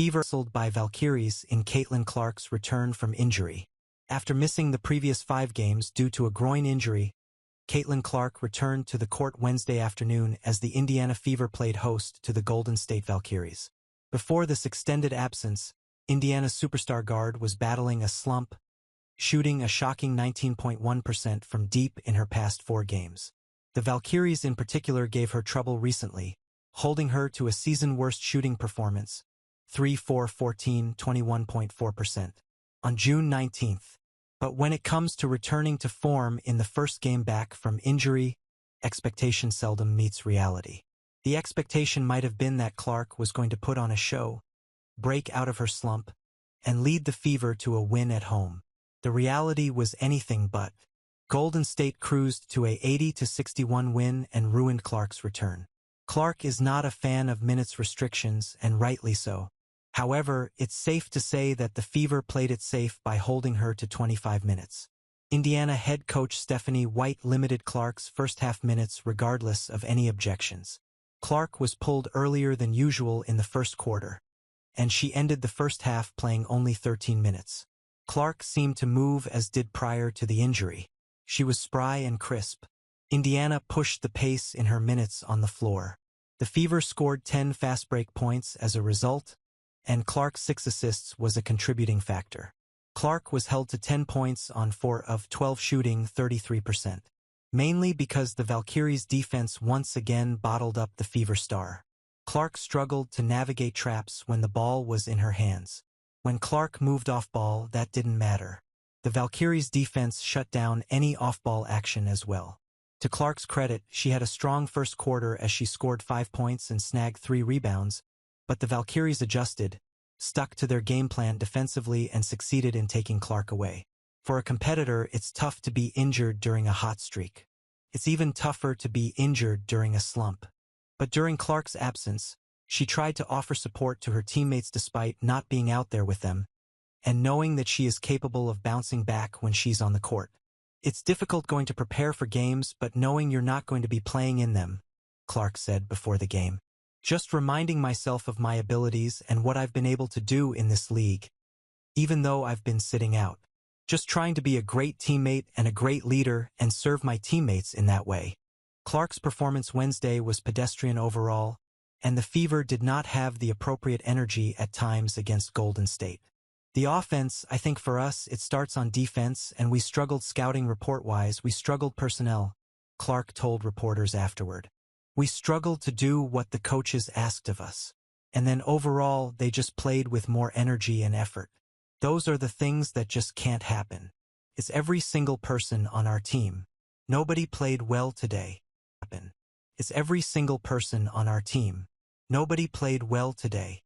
Fever sold by Valkyries in Caitlin Clark's return from injury. After missing the previous 5 games due to a groin injury, Caitlin Clark returned to the court Wednesday afternoon as the Indiana Fever played host to the Golden State Valkyries. Before this extended absence, Indiana's superstar guard was battling a slump, shooting a shocking 19.1% from deep in her past 4 games. The Valkyries in particular gave her trouble recently, holding her to a season-worst shooting performance, 3-4-14, 21.4%, on June 19th. But when it comes to returning to form in the first game back from injury, expectation seldom meets reality. The expectation might have been that Clark was going to put on a show, break out of her slump, and lead the Fever to a win at home. The reality was anything but. Golden State cruised to a 80-61 win and ruined Clark's return. Clark is not a fan of minutes restrictions, and rightly so. However, it's safe to say that the Fever played it safe by holding her to 25 minutes. Indiana head coach Stephanie White limited Clark's first-half minutes regardless of any objections. Clark was pulled earlier than usual in the first quarter, and she ended the first half playing only 13 minutes. Clark seemed to move as did prior to the injury. She was spry and crisp. Indiana pushed the pace in her minutes on the floor. The Fever scored 10 fast break points as a result, and Clark's 6 assists was a contributing factor. Clark was held to 10 points on 4 of 12 shooting, 33%. Mainly because the Valkyries' defense once again bottled up the Fever star. Clark struggled to navigate traps when the ball was in her hands. When Clark moved off ball, that didn't matter. The Valkyries' defense shut down any off-ball action as well. To Clark's credit, she had a strong first quarter as she scored 5 points and snagged 3 rebounds, but the Valkyries adjusted, stuck to their game plan defensively and succeeded in taking Clark away. For a competitor, it's tough to be injured during a hot streak. It's even tougher to be injured during a slump. But during Clark's absence, she tried to offer support to her teammates despite not being out there with them, and knowing that she is capable of bouncing back when she's on the court. It's difficult going to prepare for games but knowing you're not going to be playing in them, Clark said before the game. Just reminding myself of my abilities and what I've been able to do in this league, even though I've been sitting out. Just trying to be a great teammate and a great leader and serve my teammates in that way. Clark's performance Wednesday was pedestrian overall, and the Fever did not have the appropriate energy at times against Golden State. The offense, I think for us, it starts on defense, and we struggled scouting report-wise, we struggled personnel, Clark told reporters afterward. We struggled to do what the coaches asked of us. And then overall, they just played with more energy and effort. Those are the things that just can't happen. It's every single person on our team. Nobody played well today. It's every single person on our team. Nobody played well today.